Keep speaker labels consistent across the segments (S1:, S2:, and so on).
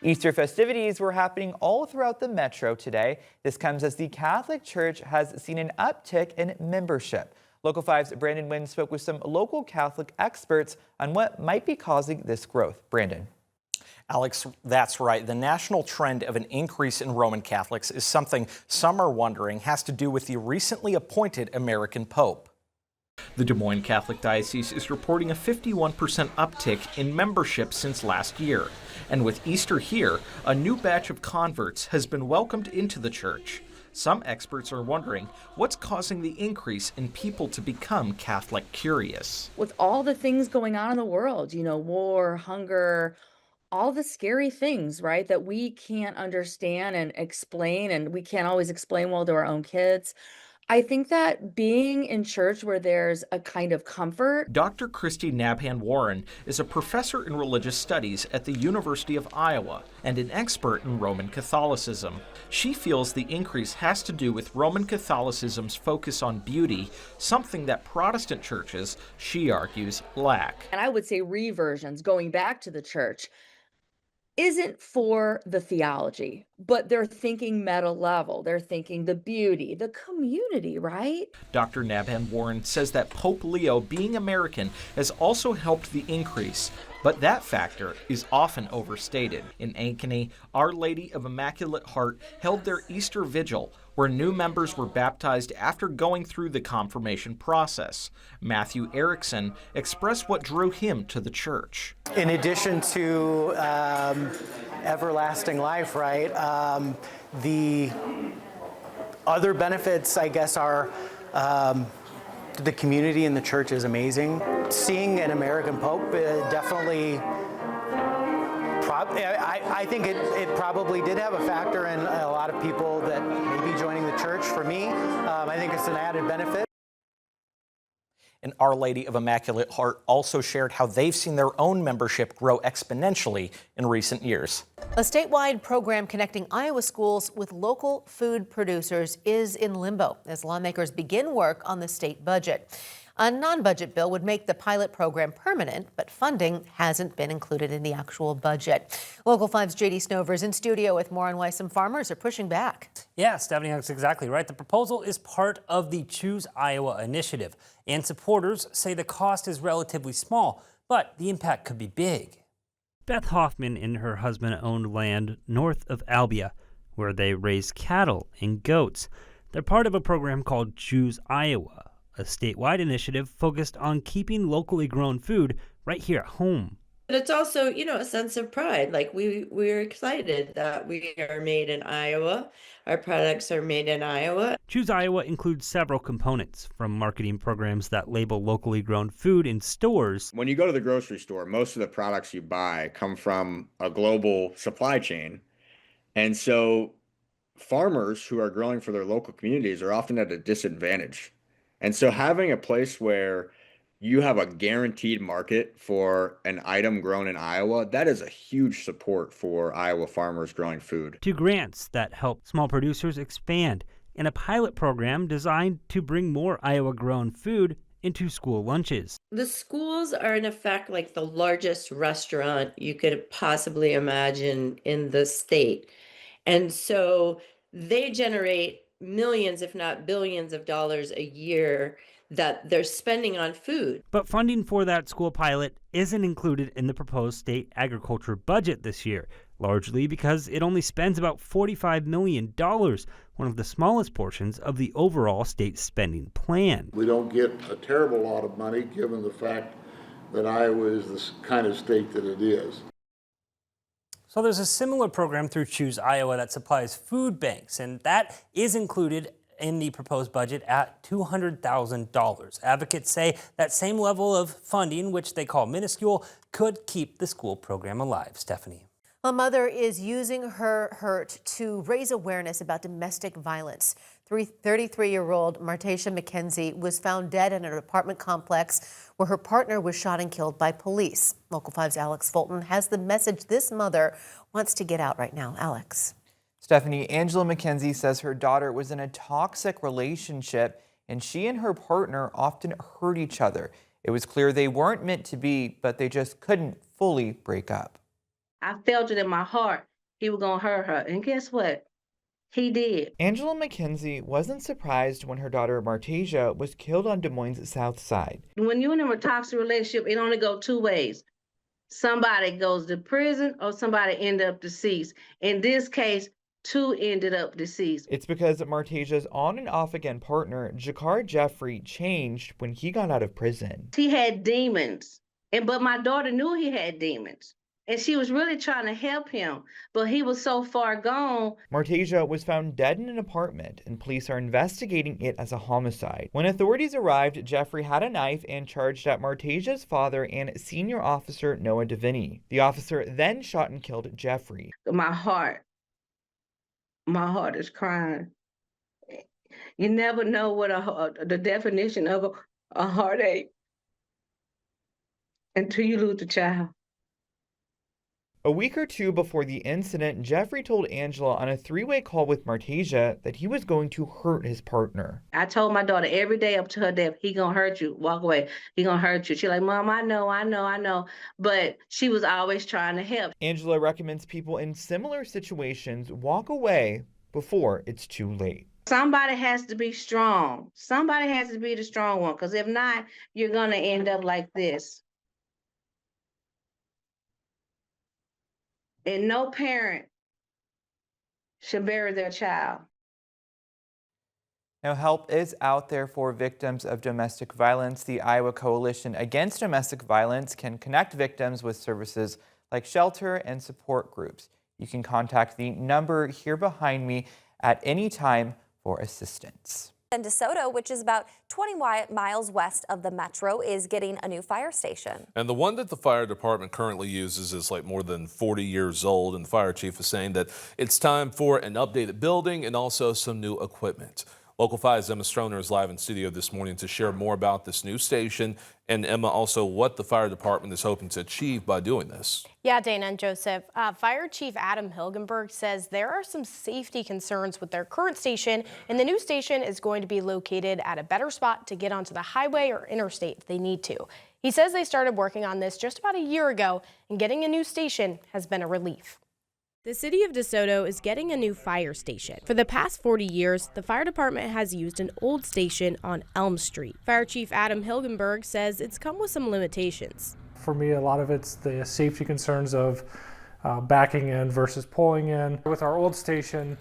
S1: Easter festivities were happening all throughout the metro today. This comes as the Catholic Church has seen an uptick in membership. Local 5's Brandon Wynn spoke with some local Catholic experts on what might be causing this growth. Brandon.
S2: Alex, that's right. The national trend of an increase in Roman Catholics is something some are wondering has to do with the recently appointed American Pope. The Des Moines Catholic Diocese is reporting a 51% uptick in membership since last year. And with Easter here, a new batch of converts has been welcomed into the church. Some experts are wondering what's causing the increase in people to become Catholic curious.
S3: With all the things going on in the world, war, hunger, all the scary things, right, that we can't understand and explain, and we can't always explain well to our own kids. I think that being in church where there's a kind of comfort.
S2: Dr. Christy Nabhan Warren is a professor in religious studies at the University of Iowa and an expert in Roman Catholicism. She feels the increase has to do with Roman Catholicism's focus on beauty, something that Protestant churches, she argues, lack.
S3: And I would say reversions, going back to the church, isn't for the theology, but they're thinking meta level. They're thinking the beauty, the community, right?
S2: Dr. Nabhan Warren says that Pope Leo being American has also helped the increase, but that factor is often overstated. In Ankeny, Our Lady of Immaculate Heart held their Easter Vigil, where new members were baptized after going through the confirmation process. Matthew Erickson expressed what drew him to the church.
S4: In addition to everlasting life, right, the other benefits, I guess, are the community in the church is amazing. Seeing an American Pope definitely, I think it probably did have a factor in a lot of people that may be joining the church. For me, I think it's an added benefit.
S2: And Our Lady of Immaculate Heart also shared how they've seen their own membership grow exponentially in recent years.
S5: A statewide program connecting Iowa schools with local food producers is in limbo as lawmakers begin work on the state budget. A non-budget bill would make the pilot program permanent, but funding hasn't been included in the actual budget. Local 5's J.D. Snover is in studio with more on why some farmers are pushing back.
S6: Yeah, Stephanie, that's exactly right. The proposal is part of the Choose Iowa initiative, and supporters say the cost is relatively small, but the impact could be big.
S7: Beth Hoffman and her husband owned land north of Albia, where they raise cattle and goats. They're part of a program called Choose Iowa, a statewide initiative focused on keeping locally grown food right here at home.
S8: But it's also, a sense of pride. Like we're excited that we are made in Iowa. Our products are made in Iowa.
S7: Choose Iowa includes several components, from marketing programs that label locally grown food in stores.
S9: When you go to the grocery store, most of the products you buy come from a global supply chain. And so farmers who are growing for their local communities are often at a disadvantage. And so having a place where you have a guaranteed market for an item grown in Iowa, that is a huge support for Iowa farmers growing food.
S7: 2 grants that help small producers expand, and a pilot program designed to bring more Iowa-grown food into school lunches.
S8: The schools are in effect like the largest restaurant you could possibly imagine in the state. And so they generate millions, if not billions of dollars a year that they're spending on food.
S7: But funding for that school pilot isn't included in the proposed state agriculture budget this year, largely because it only spends about $45 million, one of the smallest portions of the overall state spending plan.
S10: We don't get a terrible lot of money given the fact that Iowa is the kind of state that it is.
S6: So there's a similar program through Choose Iowa that supplies food banks, and that is included in the proposed budget at $200,000. Advocates say that same level of funding, which they call minuscule, could keep the school program alive. Stephanie.
S5: A mother is using her hurt to raise awareness about domestic violence. 33-year-old Martacia McKenzie was found dead in an apartment complex where her partner was shot and killed by police. Local 5's Alex Fulton has the message this mother wants to get out right now. Alex.
S1: Stephanie, Angela McKenzie says her daughter was in a toxic relationship and she and her partner often hurt each other. It was clear they weren't meant to be, but they just couldn't fully break up.
S11: I felt it in my heart he was gonna hurt her. And guess what? He did.
S1: Angela McKenzie wasn't surprised when her daughter Martasia was killed on Des Moines' south side.
S11: When you're in a toxic relationship, it only goes two ways. Somebody goes to prison or somebody end up deceased. In this case, two ended up deceased.
S1: It's because Martasia's on and off again partner, Jakar Jeffrey, changed when he got out of prison.
S11: He had demons, but my daughter knew he had demons. And she was really trying to help him, but he was so far gone.
S1: Martasia was found dead in an apartment, and police are investigating it as a homicide. When authorities arrived, Jeffrey had a knife and charged at Martasia's father and senior officer Noah DeVinny. The officer then shot and killed Jeffrey.
S11: My heart is crying. You never know what the definition of a heartache until you lose a child.
S1: A week or two before the incident, Jeffrey told Angela on a three-way call with Martasia that he was going to hurt his partner.
S11: I told my daughter every day up to her death, he gonna hurt you, walk away, he gonna hurt you. She's like, Mom, I know. But she was always trying to help.
S1: Angela recommends people in similar situations walk away before it's too late.
S11: Somebody has to be strong. Somebody has to be the strong one, because if not, you're gonna end up like this. And no parent should bury their child.
S1: Now, help is out there for victims of domestic violence. The Iowa Coalition Against Domestic Violence can connect victims with services like shelter and support groups. You can contact the number here behind me at any time for assistance.
S12: And DeSoto, which is about 20 miles west of the metro, is getting a new fire station.
S13: And the one that the fire department currently uses is like more than 40 years old. And the fire chief is saying that it's time for an updated building and also some new equipment. Local 5's Emma Stroner is live in studio this morning to share more about this new station. And Emma, also what the fire department is hoping to achieve by doing this.
S14: Yeah, Dana and Joseph. Fire Chief Adam Hilgenberg says there are some safety concerns with their current station, and the new station is going to be located at a better spot to get onto the highway or interstate if they need to. He says they started working on this just about a year ago, and getting a new station has been a relief. The city of DeSoto is getting a new fire station. For the past 40 years, the fire department has used an old station on Elm Street. Fire Chief Adam Hilgenberg says it's come with some limitations.
S15: For me, a lot of it's the safety concerns of backing in versus pulling in. With our old station,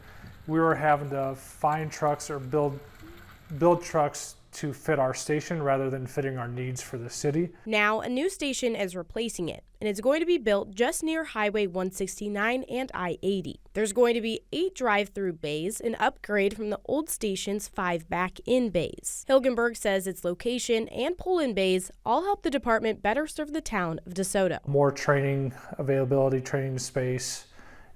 S15: we were having to find trucks or build trucks to fit our station rather than fitting our needs for the city.
S14: Now, a new station is replacing it, and it's going to be built just near Highway 169 and I-80. There's going to be 8 drive-through bays, an upgrade from the old station's 5 back-in bays. Hilgenberg says its location and pull-in bays all help the department better serve the town of DeSoto.
S15: More training availability, training space,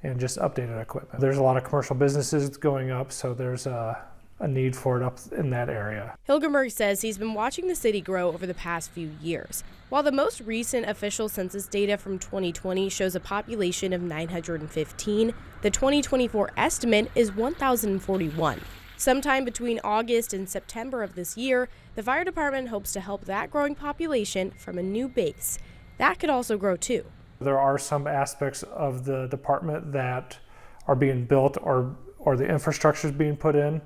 S15: and just updated equipment. There's a lot of commercial businesses going up, so there's a need for it up in that area.
S14: Hilgenberg says he's been watching the city grow over the past few years. While the most recent official census data from 2020 shows a population of 915, the 2024 estimate is 1,041. Sometime between August and September of this year, the fire department hopes to help that growing population from a new base. That could also grow too.
S15: There are some aspects of the department that are being built or the infrastructure is being put in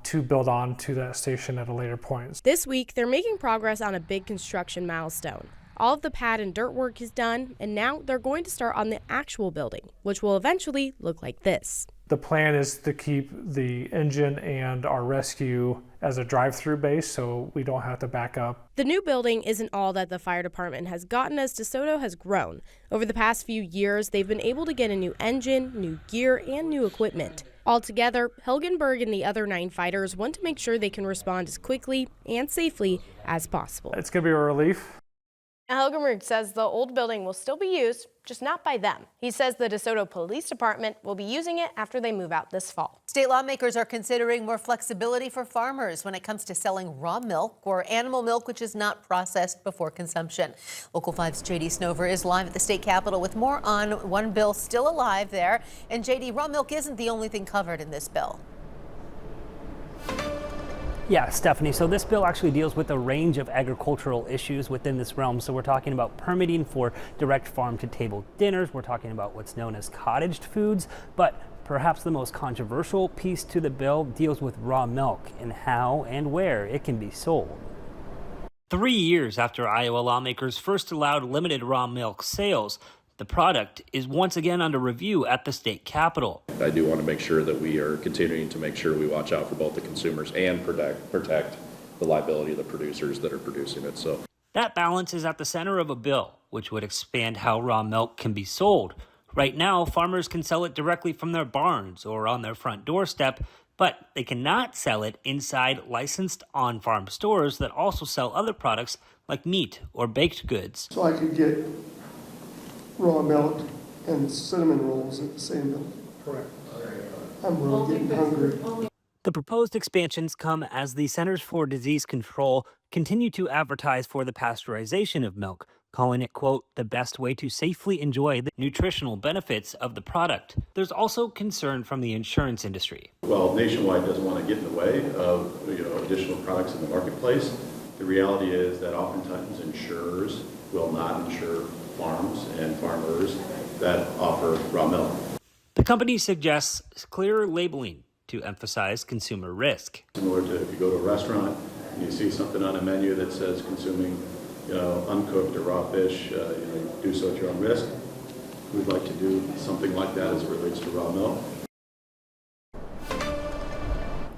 S15: to build on to that station at a later point.
S14: This week, they're making progress on a big construction milestone. All of the pad and dirt work is done, and now they're going to start on the actual building, which will eventually look like this.
S15: The plan is to keep the engine and our rescue as a drive-through base so we don't have to back up.
S14: The new building isn't all that the fire department has gotten as DeSoto has grown. Over the past few years, they've been able to get a new engine, new gear, and new equipment. Altogether, Hilgenberg and the other 9 fighters want to make sure they can respond as quickly and safely as possible.
S15: It's going to be a relief.
S14: Hilgenberg says the old building will still be used, just not by them. He says the DeSoto Police Department will be using it after they move out this fall.
S5: State lawmakers are considering more flexibility for farmers when it comes to selling raw milk or animal milk which is not processed before consumption. Local 5's JD Snover is live at the state capitol with more on one bill still alive there. And JD, raw milk isn't the only thing covered in this bill.
S7: Yeah, Stephanie, so this bill actually deals with a range of agricultural issues within this realm. So we're talking about permitting for direct farm-to-table dinners. We're talking about what's known as cottaged foods, but perhaps the most controversial piece to the bill deals with raw milk and how and where it can be sold. 3 years after Iowa lawmakers first allowed limited raw milk sales, the product is once again under review at the state capitol.
S16: I do want to make sure that we are continuing to make sure we watch out for both the consumers and protect the liability of the producers that are producing it. So
S7: that balance is at the center of a bill which would expand how raw milk can be sold. Right now, farmers can sell it directly from their barns or on their front doorstep, but they cannot sell it inside licensed on-farm stores that also sell other products like meat or baked goods.
S17: So I could get raw milk and cinnamon rolls at the same building. Correct. I'm really getting hungry.
S7: The proposed expansions come as the Centers for Disease Control continue to advertise for the pasteurization of milk, calling it, quote, the best way to safely enjoy the nutritional benefits of the product. There's also concern from the insurance industry.
S16: while Nationwide doesn't want to get in the way of additional products in the marketplace, the reality is that oftentimes insurers will not insure farms and farmers that offer raw milk.
S7: The company suggests clearer labeling to emphasize consumer risk.
S16: Similar to if you go to a restaurant and you see something on a menu that says consuming uncooked or raw fish, do so at your own risk. We'd like to do something like that as it relates to raw milk.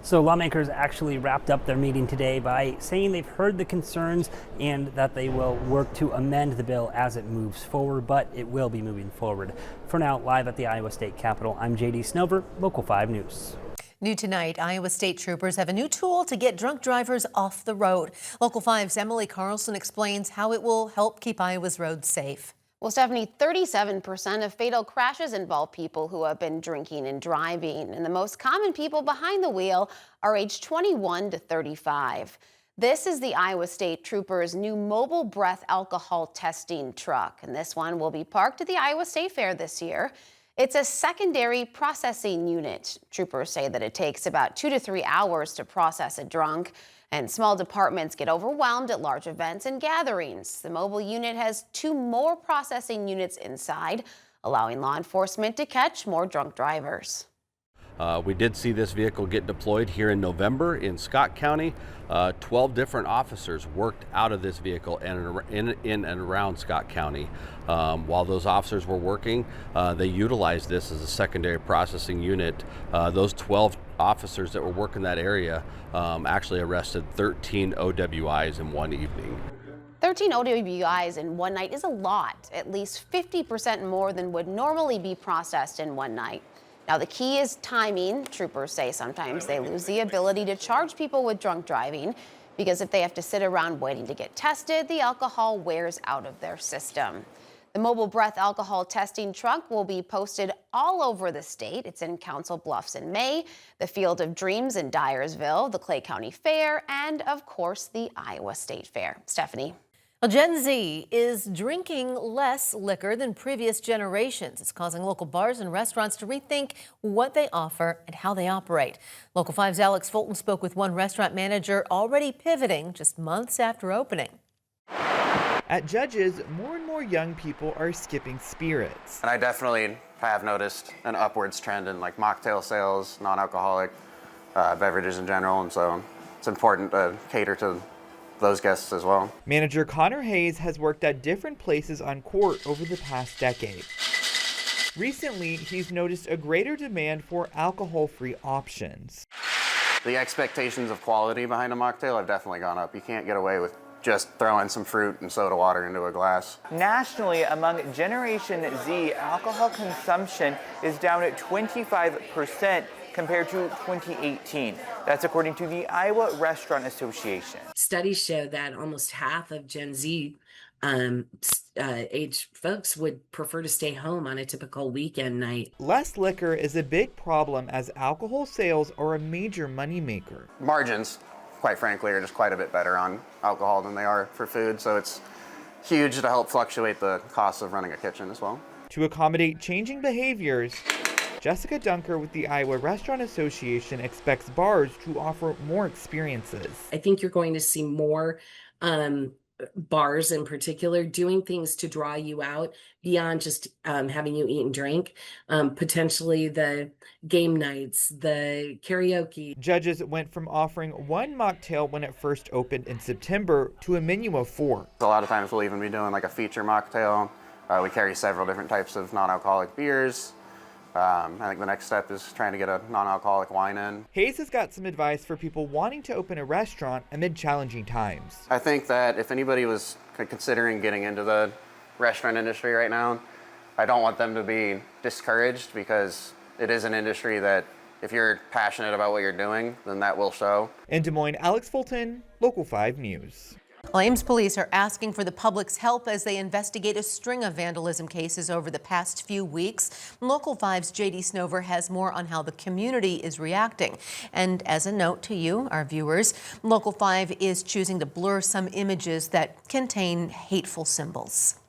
S7: So lawmakers actually wrapped up their meeting today by saying they've heard the concerns and that they will work to amend the bill as it moves forward, but it will be moving forward. For now, live at the Iowa State Capitol, I'm JD Snover, Local 5 News.
S5: New tonight, Iowa State troopers have a new tool to get drunk drivers off the road. Local 5's Emily Carlson explains how it will help keep Iowa's roads safe.
S18: Well, Stephanie, 37% of fatal crashes involve people who have been drinking and driving, and the most common people behind the wheel are aged 21 to 35. This is the Iowa State Troopers' new mobile breath alcohol testing truck, and this one will be parked at the Iowa State Fair this year. It's a secondary processing unit. Troopers say that it takes about 2 to 3 hours to process a drunk, and small departments get overwhelmed at large events and gatherings. The mobile unit has 2 more processing units inside, allowing law enforcement to catch more drunk drivers.
S19: We did see this vehicle get deployed here in November in Scott County. 12 different officers worked out of this vehicle in and around Scott County. While those officers were working, they utilized this as a secondary processing unit. Those 12 officers that were working that area actually arrested 13 OWIs in one evening.
S18: 13 OWIs in one night is a lot, at least 50% more than would normally be processed in one night. Now, the key is timing. Troopers say sometimes they lose the ability to charge people with drunk driving because if they have to sit around waiting to get tested, the alcohol wears out of their system. The mobile breath alcohol testing truck will be posted all over the state. It's in Council Bluffs in May, the Field of Dreams in Dyersville, the Clay County Fair, and of course, the Iowa State Fair. Stephanie.
S5: Well, Gen Z is drinking less liquor than previous generations. It's causing local bars and restaurants to rethink what they offer and how they operate. Local 5's Alex Fulton spoke with one restaurant manager already pivoting just months after opening.
S1: At Judges, more and more young people are skipping spirits.
S20: And I definitely have noticed an upwards trend in mocktail sales, non-alcoholic beverages in general, and so it's important to cater to those guests as well.
S1: Manager Connor Hayes has worked at different places on Court over the past decade. Recently, he's noticed a greater demand for alcohol-free options.
S20: The expectations of quality behind a mocktail have definitely gone up. You can't get away with just throwing some fruit and soda water into a glass.
S1: Nationally, among Generation Z, alcohol consumption is down at 25% compared to 2018. That's according to the Iowa Restaurant Association.
S21: Studies show that almost half of Gen Z age folks would prefer to stay home on a typical weekend night.
S1: Less liquor is a big problem as alcohol sales are a major moneymaker.
S20: Margins, quite frankly, are just quite a bit better on alcohol than they are for food, so it's huge to help fluctuate the costs of running a kitchen as well.
S1: To accommodate changing behaviors, Jessica Dunker with the Iowa Restaurant Association expects bars to offer more experiences.
S21: I think you're going to see more bars in particular doing things to draw you out beyond just having you eat and drink. Potentially the game nights, the karaoke.
S1: Judges went from offering one mocktail when it first opened in September to a menu of 4.
S20: A lot of times we'll even be doing like a feature mocktail. We carry several different types of non-alcoholic beers. I think the next step is trying to get a non-alcoholic wine in.
S1: Hayes has got some advice for people wanting to open a restaurant amid challenging times.
S20: I think that if anybody was considering getting into the restaurant industry right now, I don't want them to be discouraged, because it is an industry that if you're passionate about what you're doing, then that will show.
S1: In Des Moines, Alex Fulton, Local 5 News.
S5: Well, Ames police are asking for the public's help as they investigate a string of vandalism cases over the past few weeks. Local 5's JD Snover has more on how the community is reacting. And as a note to you, our viewers, Local 5 is choosing to blur some images that contain hateful symbols.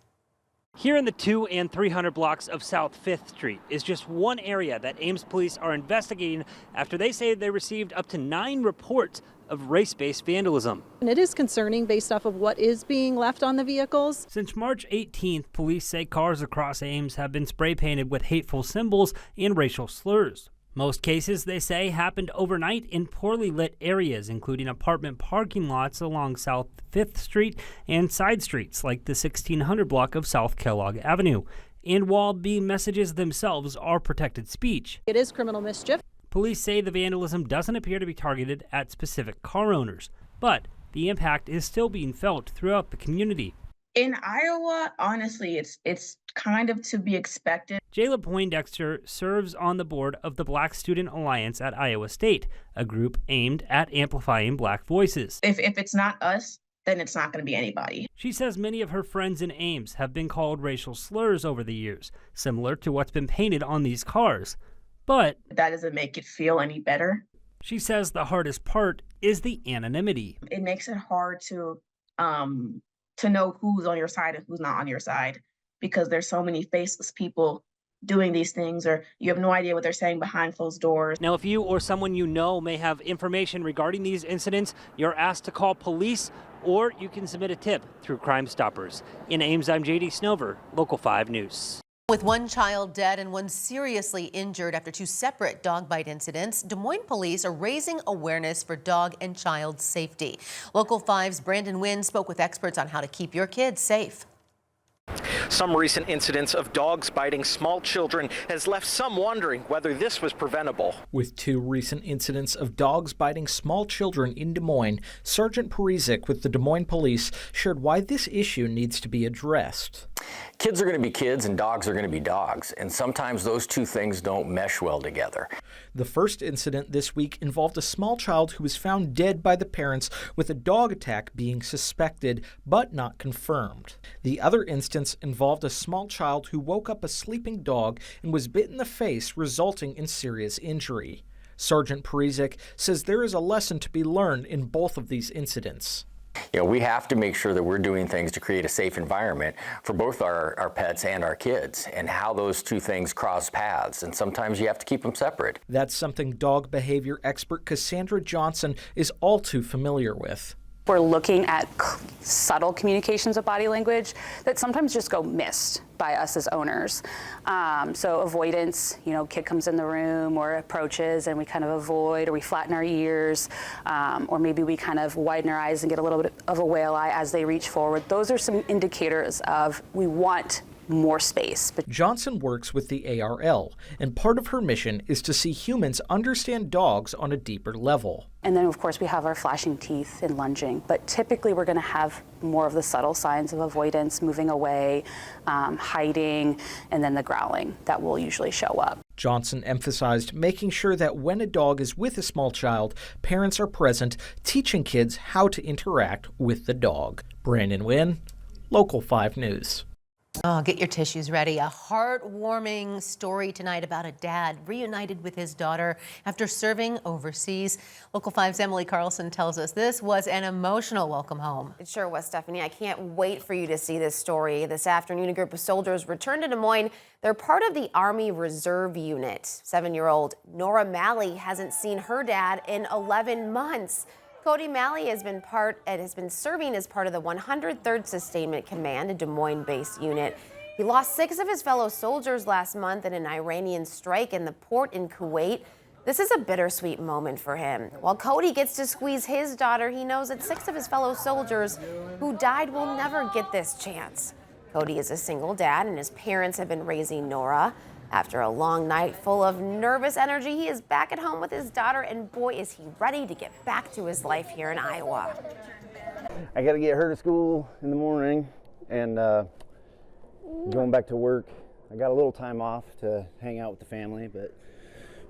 S7: Here in the 200 and 300 blocks of South 5th Street is just one area that Ames police are investigating after they say they received up to 9 reports of race-based vandalism.
S3: And it is concerning based off of what is being left on the vehicles.
S7: Since March 18th, police say cars across Ames have been spray painted with hateful symbols and racial slurs. Most cases, they say, happened overnight in poorly lit areas, including apartment parking lots along South 5th Street and side streets like the 1600 block of South Kellogg Avenue. And while the messages themselves are protected speech,
S3: it is criminal mischief.
S7: Police say the vandalism doesn't appear to be targeted at specific car owners, but the impact is still being felt throughout the community.
S22: In Iowa, honestly, it's kind of to be expected.
S7: Jayla Poindexter serves on the board of the Black Student Alliance at Iowa State, a group aimed at amplifying Black voices.
S22: If it's not us, then it's not going to be anybody.
S7: She says many of her friends in Ames have been called racial slurs over the years, similar to what's been painted on these cars. But
S22: that doesn't make it feel any better.
S7: She says the hardest part is the anonymity.
S22: It makes it hard to know who's on your side and who's not on your side, because there's so many faceless people doing these things, or you have no idea what they're saying behind closed doors.
S7: Now, if you or someone you know may have information regarding these incidents, you're asked to call police, or you can submit a tip through Crime Stoppers. In Ames, I'm JD Snover, Local 5 News.
S5: With one child dead and one seriously injured after 2 separate dog bite incidents, Des Moines police are raising awareness for dog and child safety. Local 5's Brandon Wynn spoke with experts on how to keep your kids safe.
S2: Some recent incidents of dogs biting small children has left some wondering whether this was preventable. With 2 recent incidents of dogs biting small children in Des Moines, Sergeant Parizek with the Des Moines Police shared why this issue needs to be addressed.
S23: Kids are going to be kids and dogs are going to be dogs, and sometimes those 2 things don't mesh well together.
S2: The first incident this week involved a small child who was found dead by the parents, with a dog attack being suspected but not confirmed. The other instance involved a small child who woke up a sleeping dog and was bit in the face, resulting in serious injury. Sergeant Parizek says there is a lesson to be learned in both of these incidents.
S23: You know, we have to make sure that we're doing things to create a safe environment for both our pets and our kids, and how those 2 things cross paths, and sometimes you have to keep them separate.
S2: That's something dog behavior expert Cassandra Johnson is all too familiar with.
S24: We're looking at subtle communications of body language that sometimes just go missed by us as owners. So avoidance, kid comes in the room or approaches and we kind of avoid, or we flatten our ears, or maybe we kind of widen our eyes and get a little bit of a whale eye as they reach forward. Those are some indicators of we want more space. But
S2: Johnson works with the ARL, and part of her mission is to see humans understand dogs on a deeper level.
S24: And then, of course, we have our flashing teeth and lunging, but typically we're going to have more of the subtle signs of avoidance, moving away, hiding, and then the growling that will usually show up.
S2: Johnson emphasized making sure that when a dog is with a small child, parents are present, teaching kids how to interact with the dog. Brandon Wynn, Local 5 News.
S5: Oh, get your tissues ready. A heartwarming story tonight about a dad reunited with his daughter after serving overseas. Local 5's Emily Carlson tells us this was an emotional welcome home.
S4: It sure was, Stephanie. I can't wait for you to see this story. This afternoon, a group of soldiers returned to Des Moines. They're part of the Army Reserve Unit. 7-year-old Nora Malley hasn't seen her dad in 11 months. Cody Malley has been serving as part of the 103rd Sustainment Command, a Des Moines-based unit. He lost 6 of his fellow soldiers last month in an Iranian strike in the port in Kuwait. This is a bittersweet moment for him. While Cody gets to squeeze his daughter, he knows that 6 of his fellow soldiers who died will never get this chance. Cody is a single dad, and his parents have been raising Nora. After a long night full of nervous energy, he is back at home with his daughter, and boy, is he ready to get back to his life here in Iowa.
S8: I got to get her to school in the morning and going back to work. I got a little time off to hang out with the family, but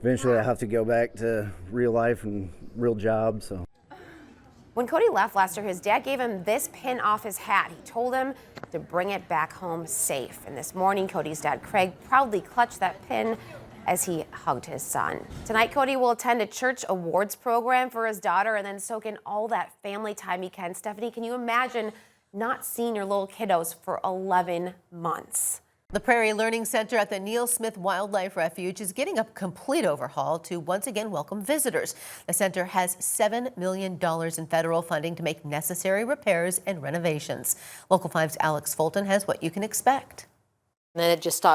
S8: eventually I have to go back to real life and real job. So.
S4: When Cody left last year, his dad gave him this pin off his hat. He told him to bring it back home safe. And this morning, Cody's dad, Craig, proudly clutched that pin as he hugged his son. Tonight, Cody will attend a church awards program for his daughter and then soak in all that family time he can. Stephanie, can you imagine not seeing your little kiddos for 11 months?
S5: The Prairie Learning Center at the Neil Smith Wildlife Refuge is getting a complete overhaul to once again welcome visitors. The center has $7 million in federal funding to make necessary repairs and renovations. Local 5's Alex Fulton has what you can expect.
S9: And then it just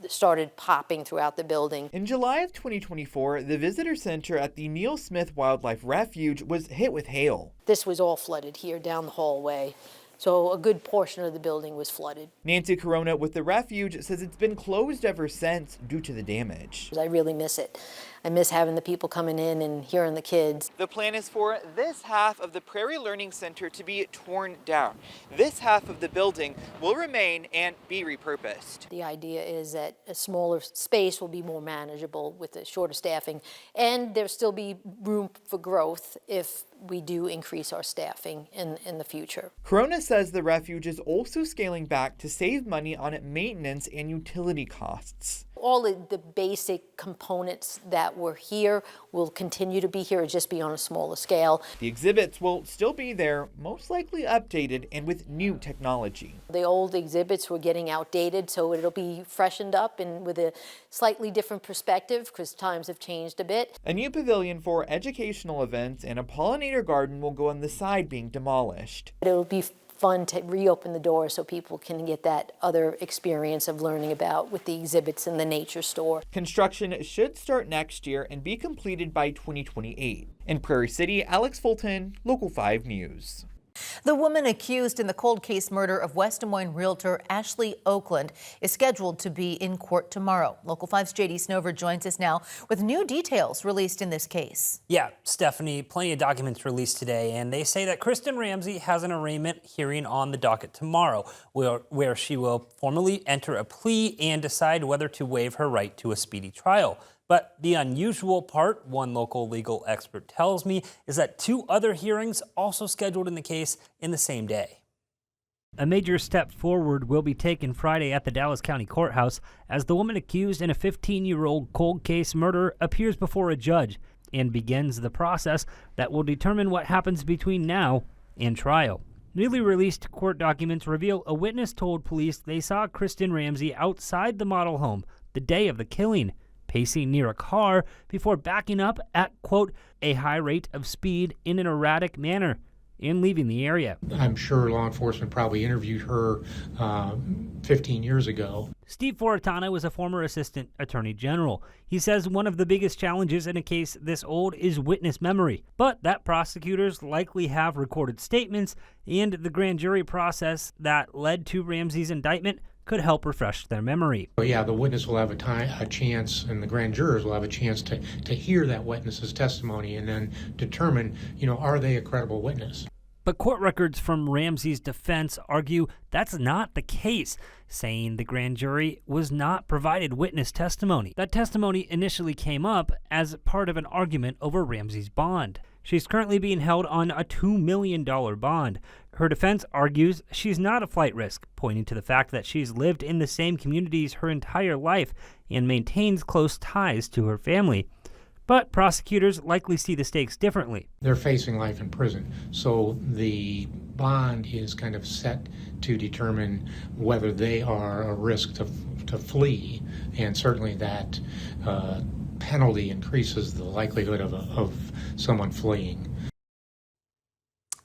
S9: started popping throughout the building.
S1: In July of 2024, the visitor center at the Neil Smith Wildlife Refuge was hit with hail.
S9: This was all flooded here down the hallway. So a good portion of the building was flooded.
S1: Nancy Corona with the refuge says it's been closed ever since due to the damage.
S9: I really miss it. I miss having the people coming in and hearing the kids.
S1: The plan is for this half of the Prairie Learning Center to be torn down. This half of the building will remain and be repurposed.
S9: The idea is that a smaller space will be more manageable with the shorter staffing, and there'll still be room for growth if we do increase our staffing in the future.
S1: Corona says the refuge is also scaling back to save money on maintenance and utility costs.
S9: All the basic components that were here will continue to be here, just be on a smaller scale.
S1: The exhibits will still be there, most likely updated and with new technology.
S9: The old exhibits were getting outdated, so it'll be freshened up and with a slightly different perspective because times have changed a bit.
S1: A new pavilion for educational events and a pollinator garden will go on the side being demolished.
S9: It'll be fun to reopen the door so people can get that other experience of learning about with the exhibits in the nature store.
S1: Construction should start next year and be completed by 2028. In Prairie City, Alex Fulton, Local 5 News.
S5: The woman accused in the cold case murder of West Des Moines realtor Ashley Oakland is scheduled to be in court tomorrow. Local 5's J.D. Snover joins us now with new details released in this case.
S6: Yeah, Stephanie, plenty of documents released today, and they say that Kristen Ramsey has an arraignment hearing on the docket tomorrow, where she will formally enter a plea and decide whether to waive her right to a speedy trial. But the unusual part, one local legal expert tells me, is that 2 other hearings also scheduled in the case in the same day.
S7: A major step forward will be taken Friday at the Dallas County Courthouse as the woman accused in a 15-year-old cold case murder appears before a judge and begins the process that will determine what happens between now and trial. Newly released court documents reveal a witness told police they saw Kristen Ramsey outside the model home the day of the killing, pacing near a car before backing up at, quote, a high rate of speed in an erratic manner and leaving the area.
S10: I'm sure law enforcement probably interviewed her 15 years ago.
S7: Steve Foratana was a former assistant attorney general. He says one of the biggest challenges in a case this old is witness memory, but that prosecutors likely have recorded statements, and the grand jury process that led to Ramsey's indictment could help refresh their memory.
S10: But yeah, the witness will have a chance, and the grand jurors will have a chance to hear that witness's testimony and then determine, are they a credible witness?
S7: But court records from Ramsey's defense argue that's not the case, saying the grand jury was not provided witness testimony. That testimony initially came up as part of an argument over Ramsey's bond. She's currently being held on a $2 million bond. Her defense argues she's not a flight risk, pointing to the fact that she's lived in the same communities her entire life and maintains close ties to her family. But prosecutors likely see the stakes differently.
S10: They're facing life in prison, so the bond is kind of set to determine whether they are a risk to flee, and certainly that penalty increases the likelihood of someone fleeing.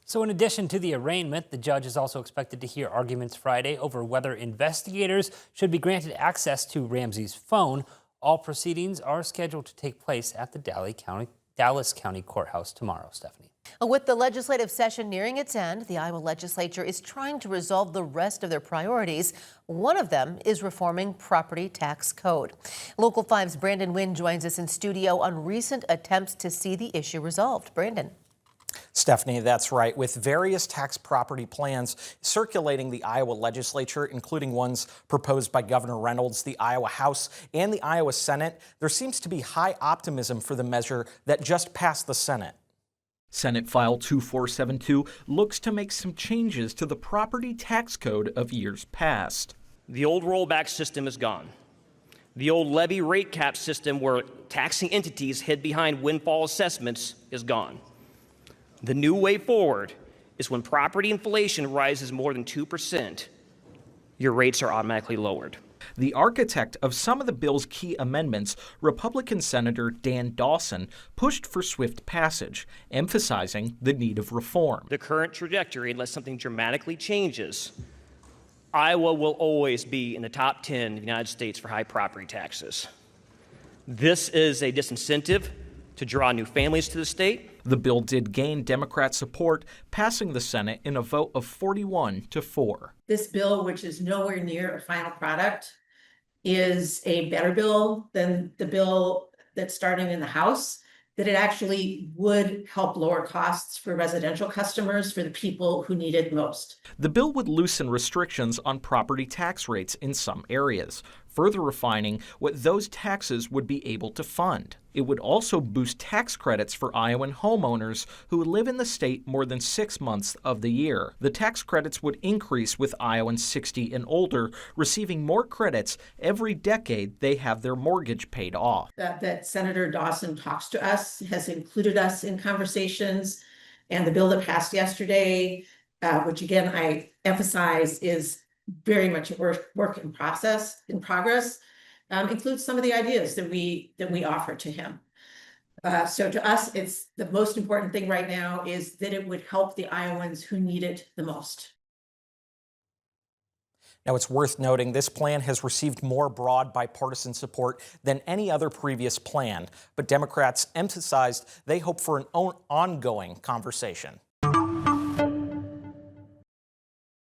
S6: So in addition to the arraignment, the judge is also expected to hear arguments Friday over whether investigators should be granted access to Ramsey's phone. All proceedings are scheduled to take place at the Dallas County Courthouse tomorrow. Stephanie.
S5: With the legislative session nearing its end, the Iowa legislature is trying to resolve the rest of their priorities. One of them is reforming property tax code. Local 5's Brandon Wynn joins us in studio on recent attempts to see the issue resolved. Brandon.
S2: Stephanie, that's right. With various tax property plans circulating the Iowa legislature, including ones proposed by Governor Reynolds, the Iowa House, and the Iowa Senate, there seems to be high optimism for the measure that just passed the Senate.
S11: Senate File 2472 looks to make some changes to the property tax code of years past.
S12: The old rollback system is gone. The old levy rate cap system where taxing entities hid behind windfall assessments is gone. The new way forward is when property inflation rises more than 2%, your rates are automatically lowered.
S11: The architect of some of the bill's key amendments, Republican Senator Dan Dawson, pushed for swift passage, emphasizing the need of reform.
S12: The current trajectory, unless something dramatically changes, Iowa will always be in the top 10 in the United States for high property taxes. This is a disincentive to draw new families to the state.
S11: The bill did gain Democrat support, passing the Senate in a vote of 41-4.
S13: This bill, which is nowhere near a final product, is a better bill than the bill that's starting in the House, that it actually would help lower costs for residential customers, for the people who need it most.
S11: The bill would loosen restrictions on property tax rates in some areas, further refining what those taxes would be able to fund. It would also boost tax credits for Iowan homeowners who live in the state more than 6 months of the year. The tax credits would increase with Iowans 60 and older receiving more credits every decade they have their mortgage paid off.
S13: That Senator Dawson talks to us, has included us in conversations, and the bill that passed yesterday, which again I emphasize is very much a work in progress, includes some of the ideas that we offer to him. So to us, it's the most important thing right now is that it would help the Iowans who need it the most.
S2: Now, it's worth noting this plan has received more broad bipartisan support than any other previous plan, but Democrats emphasized they hope for an ongoing conversation.